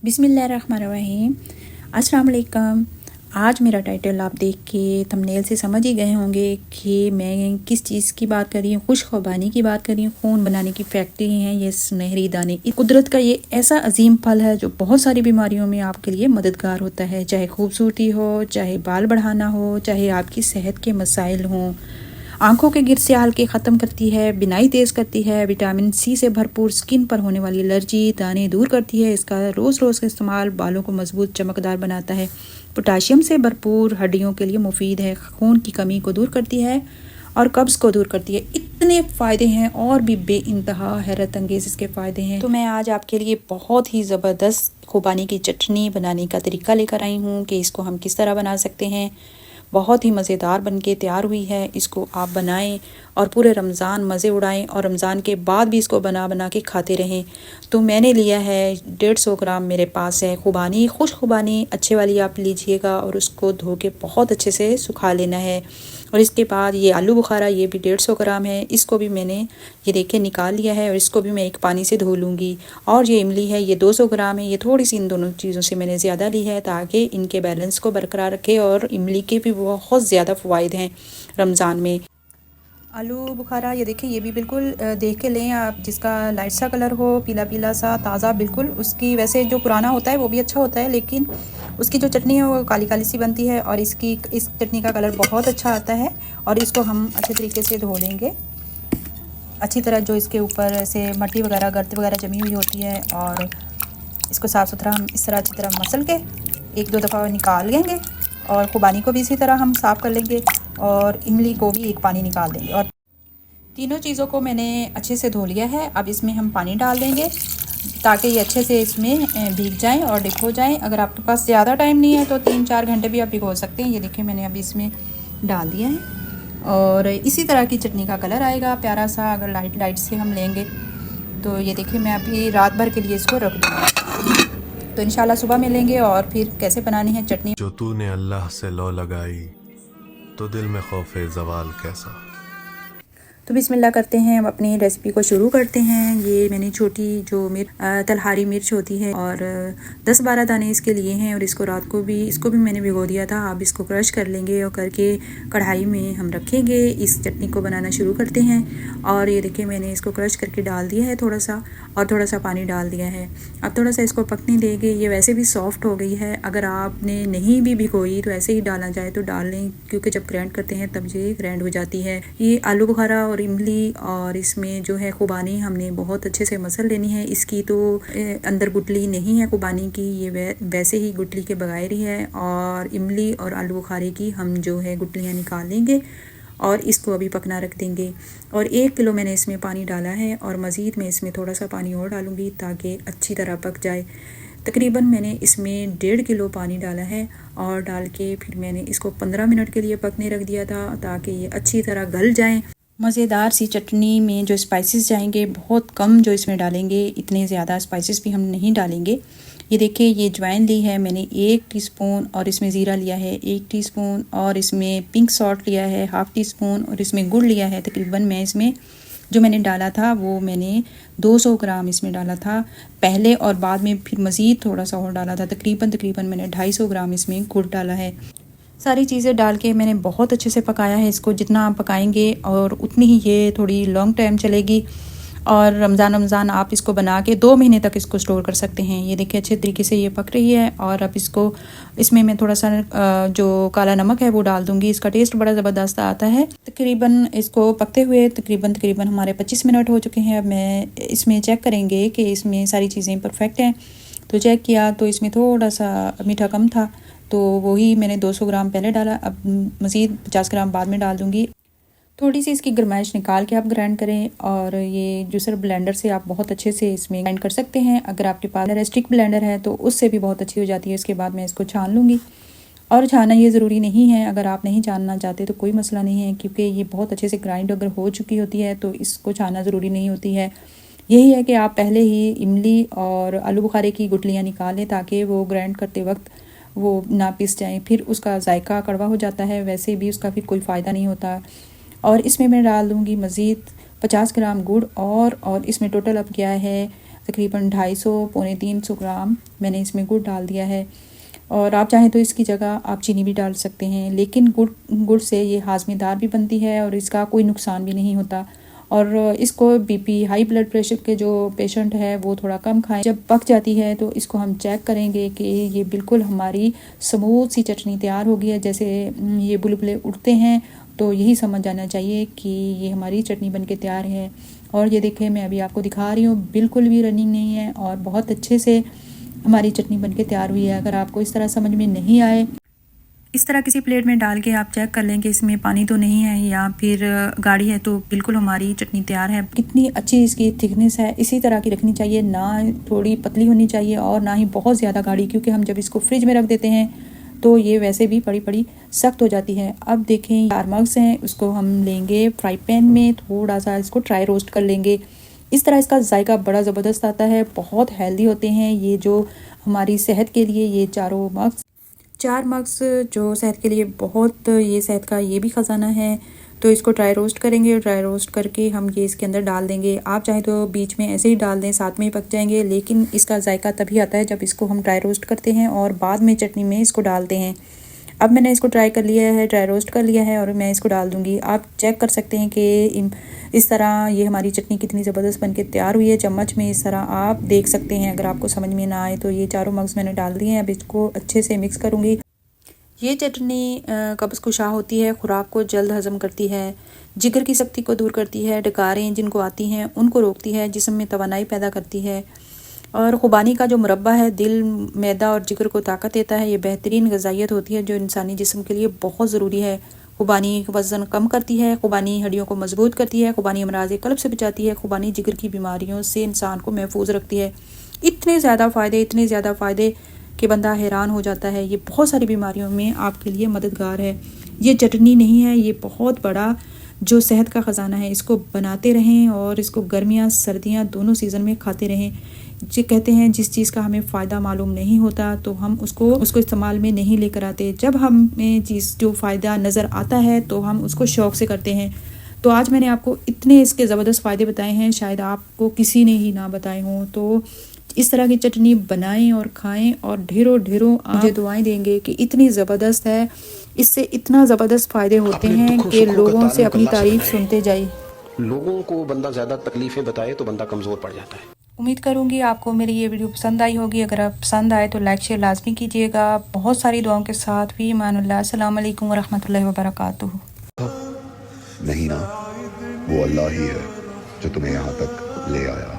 बिस्मिल्लाहिर्रहमानिर्रहीम। अस्सलाम वालेकुम। आज मेरा टाइटल आप देख के थंबनेल से समझ ही गए होंगे कि मैं किस चीज़ की बात कर रही हूँ। खुशखबानी की बात कर रही हूँ। खून बनाने की फैक्ट्री हैं ये सुनहरी दाने। कुदरत का ये ऐसा अजीम फल है जो बहुत सारी बीमारियों में आपके लिए मददगार होता है, चाहे खूबसूरती हो, चाहे बाल बढ़ाना हो, चाहे आपकी सेहत के मसाइल हों। आंखों के गिर स्याल के ख़त्म करती है, बिनाई तेज़ करती है, विटामिन सी से भरपूर स्किन पर होने वाली एलर्जी दाने दूर करती है। इसका रोज़ रोज़ का इस्तेमाल बालों को मजबूत चमकदार बनाता है। पोटाशियम से भरपूर हड्डियों के लिए मुफीद है, खून की कमी को दूर करती है और कब्ज़ को दूर करती है। इतने फ़ायदे हैं और भी बेइंतहा हैरत अंगेज़ इसके फ़ायदे हैं। तो मैं आज आपके लिए बहुत ही ज़बरदस्त खुबानी की चटनी बनाने का तरीका लेकर आई हूँ कि इसको हम किस तरह बना सकते हैं। बहुत ही मज़ेदार बनके तैयार हुई है। इसको आप बनाएं और पूरे रमज़ान मज़े उड़ाएं और रमज़ान के बाद भी इसको बना बना के खाते रहें। तो मैंने लिया है 150 ग्राम मेरे पास है खुबानी। खुश खुबानी अच्छे वाली आप लीजिएगा और उसको धो के बहुत अच्छे से सुखा लेना है। और इसके बाद ये आलू बुखारा, ये भी 150 ग्राम है। इसको भी मैंने ये देखे निकाल लिया है और इसको भी मैं एक पानी से धो लूँगी। और ये इमली है, ये 200 ग्राम है। ये थोड़ी सी इन दोनों चीज़ों से मैंने ज़्यादा ली है ताकि इनके बैलेंस को बरकरार रखे। और इमली के भी बहुत ज़्यादा फ़वाइद हैं रमज़ान में। आलू बुखारा ये देखिए, ये भी बिल्कुल देख के लें आप, जिसका लाइट सा कलर हो, पीला पीला सा ताज़ा बिल्कुल। उसकी वैसे जो पुराना होता है वो भी अच्छा होता है, लेकिन उसकी जो चटनी है वो काली काली सी बनती है और इस चटनी का कलर बहुत अच्छा आता है। और इसको हम अच्छे तरीके से धो लेंगे अच्छी तरह। जो इसके ऊपर ऐसे मट्टी वगैरह गर्द वगैरह जमी हुई होती है, और इसको साफ़ सुथरा हम इस तरह अच्छी तरह मसल के एक दो दफ़ा निकाल लेंगे। और खुबानी को भी इसी तरह हम साफ़ कर लेंगे और इमली को भी एक पानी निकाल देंगे। और तीनों चीज़ों को मैंने अच्छे से धो लिया है। अब इसमें हम पानी डाल देंगे ताकि ये अच्छे से इसमें भीग जाएं और डिप हो जाएं। अगर आपके पास ज़्यादा टाइम नहीं है तो 3-4 घंटे भी आप भिगो सकते हैं। ये देखिए मैंने अभी इसमें डाल दिया है और इसी तरह की चटनी का कलर आएगा प्यारा सा अगर लाइट लाइट से हम लेंगे। तो ये देखिए मैं अभी रात भर के लिए इसको रख दूँगी, तो इंशाल्लाह सुबह मिलेंगे और फिर कैसे बनानी है चटनी। जो तूने अल्लाह से लौ लगाई तो दिल में खौफे ज़वाल कैसा। तो बिस्मिल्लाह करते हैं, हम अपनी रेसिपी को शुरू करते हैं। ये मैंने छोटी जो तलहारी मिर्च होती है और 10-12 दाने इसके लिए हैं और इसको भी मैंने भिगो दिया था। आप इसको क्रश कर लेंगे और करके कढ़ाई में हम रखेंगे। इस चटनी को बनाना शुरू करते हैं। और ये देखिए मैंने इसको क्रश करके डाल दिया है थोड़ा सा, और थोड़ा सा पानी डाल दिया है। अब थोड़ा सा इसको पकने देंगे। ये वैसे भी सॉफ्ट हो गई है, अगर आपने नहीं भी भिगोई तो ऐसे ही डालना चाहे तो डाल लें, क्योंकि जब ग्राइंड करते हैं तब ये ग्राइंड हो जाती है। ये आलू बुखारा और इमली और इसमें जो है खुबानी हमने बहुत अच्छे से मसल लेनी है। इसकी तो अंदर गुठली नहीं है खुबानी की, ये वैसे ही गुठली के बगैर ही है। और इमली और आलू बुखारे की हम जो है गुठलियाँ निकाल लेंगे और इसको अभी पकना रख देंगे। और 1 किलो मैंने इसमें पानी डाला है और मज़ीद मैं इसमें थोड़ा सा पानी और डालूँगी ताकि अच्छी तरह पक जाए। तकरीबन मैंने इसमें 1.5 किलो पानी डाला है और डाल के फिर मैंने इसको 15 मिनट के लिए पकने रख दिया था ताकि ये अच्छी तरह गल जाएँ। मज़ेदार सी चटनी में जो स्पाइसेस जाएंगे बहुत कम जो इसमें डालेंगे, इतने ज़्यादा स्पाइसेस भी हम नहीं डालेंगे। ये देखिए ये अजवाइन ली है मैंने 1 टीस्पून, और इसमें ज़ीरा लिया है 1 टीस्पून, और इसमें पिंक सॉल्ट लिया है 1/2 टीस्पून, और इसमें गुड़ लिया है तकरीबन। मैं इसमें जो मैंने डाला था वो मैंने 200 ग्राम इसमें डाला था पहले, और बाद में फिर मज़ीद थोड़ा सा और डाला था। तकरीबन मैंने 250 ग्राम इसमें गुड़ डाला है। सारी चीज़ें डाल के मैंने बहुत अच्छे से पकाया है इसको। जितना आप पकाएंगे और उतनी ही ये थोड़ी लॉन्ग टाइम चलेगी। और रमज़ान आप इसको बना के 2 महीने तक इसको स्टोर कर सकते हैं। ये देखिए अच्छे तरीके से ये पक रही है। और अब इसमें मैं थोड़ा सा जो काला नमक है वो डाल दूँगी। इसका टेस्ट बड़ा ज़बरदस्त आता है। तकरीबन इसको पकते हुए तकरीबन हमारे 25 मिनट हो चुके हैं। अब मैं इसमें चेक करेंगे कि इसमें सारी चीज़ें परफेक्ट हैं। तो चेक किया तो इसमें थोड़ा सा मीठा कम था, तो वही मैंने 200 ग्राम पहले डाला। अब मज़ीद 50 ग्राम बाद में डाल दूँगी। थोड़ी सी इसकी गरमाइश निकाल के आप ग्राइंड करें, और ये जूसर ब्लेंडर से आप बहुत अच्छे से इसमें ग्राइंड कर सकते हैं। अगर आपके पास स्टिक ब्लेंडर है तो उससे भी बहुत अच्छी हो जाती है। इसके बाद मैं इसको छान लूँगी, और छानना ये ज़रूरी नहीं है। अगर आप नहीं छानना चाहते तो कोई मसला नहीं है, क्योंकि ये बहुत अच्छे से ग्राइंड अगर हो चुकी होती है तो इसको छानना ज़रूरी नहीं होती है। यही है कि आप पहले ही इमली और आलू बुखारे की गुठलियाँ निकाल लें ताकि वो ग्राइंड करते वक्त वो ना पिस जाए, फिर उसका जायका कड़वा हो जाता है, वैसे भी उसका फिर कोई फ़ायदा नहीं होता। और इसमें मैं डाल दूँगी मज़ीद 50 ग्राम गुड़, और इसमें टोटल अब क्या है तकरीबन 250 पौने 300 ग्राम मैंने इसमें गुड़ डाल दिया है। और आप चाहें तो इसकी जगह आप चीनी भी डाल सकते हैं, लेकिन गुड़ से ये हाजमेदार भी बनती है और इसका कोई नुकसान भी नहीं होता। और इसको बीपी हाई ब्लड प्रेशर के जो पेशेंट है वो थोड़ा कम खाएं। जब पक जाती है तो इसको हम चेक करेंगे कि ये बिल्कुल हमारी स्मूथ सी चटनी तैयार हो गई है। जैसे ये बुलबुले उठते हैं तो यही समझ जाना चाहिए कि ये हमारी चटनी बनके तैयार है। और ये देखें, मैं अभी आपको दिखा रही हूँ, बिल्कुल भी रनिंग नहीं है और बहुत अच्छे से हमारी चटनी बनके तैयार हुई है। अगर आपको इस तरह समझ में नहीं आए, इस तरह किसी प्लेट में डाल के आप चेक कर लें कि इसमें पानी तो नहीं है या फिर गाढ़ी है, तो बिल्कुल हमारी चटनी तैयार है। कितनी अच्छी इसकी थिकनेस है, इसी तरह की रखनी चाहिए, ना थोड़ी पतली होनी चाहिए और ना ही बहुत ज़्यादा गाढ़ी, क्योंकि हम जब इसको फ्रिज में रख देते हैं तो ये वैसे भी बड़ी सख्त हो जाती है। अब देखें 4 मग्स हैं, उसको हम लेंगे फ्राई पैन में, थोड़ा सा इसको ड्राई रोस्ट कर लेंगे। इस तरह इसका जायका बड़ा ज़बरदस्त आता है, बहुत हेल्दी होते हैं ये जो हमारी सेहत के लिए। ये 4 मग्स जो सेहत के लिए बहुत, ये सेहत का ये भी ख़जाना है। तो इसको ड्राई रोस्ट करेंगे, ड्राई रोस्ट करके हम ये इसके अंदर डाल देंगे। आप चाहें तो बीच में ऐसे ही डाल दें, साथ में ही पक जाएंगे, लेकिन इसका जायका तभी आता है जब इसको हम ड्राई रोस्ट करते हैं और बाद में चटनी में इसको डालते हैं। अब मैंने इसको ड्राई रोस्ट कर लिया है और मैं इसको डाल दूँगी। आप चेक कर सकते हैं कि इस तरह ये हमारी चटनी कितनी ज़बरदस्त बनके तैयार हुई है। चम्मच में इस तरह आप देख सकते हैं। अगर आपको समझ में ना आए तो ये 4 मग्स मैंने डाल दिए हैं। अब इसको अच्छे से मिक्स करूँगी। ये चटनी कब्ज़ कुशा होती है, खुराक को जल्द हज़म करती है, जिगर की सख्ती को दूर करती है, डकारें जिनको आती हैं उनको रोकती है, जिस्म में तवानाई पैदा करती है। और खुबानी का जो मुरब्बा है दिल, मैदा और जिगर को ताकत देता है। ये बेहतरीन ग़िज़ाइयत होती है जो इंसानी जिस्म के लिए बहुत ज़रूरी है। खुबानी वज़न कम करती है, खुबानी हड्डियों को मजबूत करती है, खुबानी अमराज़ क़ल्ब से बचाती है, खुबानी जिगर की बीमारियों से इंसान को महफूज रखती है। इतने ज़्यादा फ़ायदे कि बंदा हैरान हो जाता है। ये बहुत सारी बीमारियों में आपके लिए मददगार है। ये चटनी नहीं है, ये बहुत बड़ा जो सेहत का ख़जाना है। इसको बनाते रहें और इसको गर्मियाँ सर्दियाँ दोनों सीज़न में खाते रहें। जी कहते हैं जिस चीज़ का हमें फ़ायदा मालूम नहीं होता तो हम उसको इस्तेमाल में नहीं लेकर आते। जब हमें चीज़ जो फ़ायदा नज़र आता है तो हम उसको शौक़ से करते हैं। तो आज मैंने आपको इतने इसके ज़बरदस्त फ़ायदे बताए हैं, शायद आपको किसी ने ही ना बताए हों। तो इस तरह की चटनी बनाएं और खाएं और ढेरों मुझे दुआएं देंगे कि इतनी ज़बरदस्त है। इससे इतना ज़बरदस्त फ़ायदे होते हैं कि लोगों से अपनी तारीफ़ सुनते जाइए। लोगों को बंदा ज़्यादा तकलीफ़ें बताए तो बंदा कमज़ोर पड़ जाता है। उम्मीद करूँगी आपको मेरी ये वीडियो पसंद आई होगी। अगर आप पसंद आए तो लाइक शेयर लाजमी कीजिएगा। बहुत सारी दुआओं के साथ भी ईमानुल्लाह। अस्सलाम वालेकुम वरहमतुल्लाहि वबरकातुहू। नहीं ना, वो अल्लाह ही है जो तुम्हें यहाँ तक ले आया।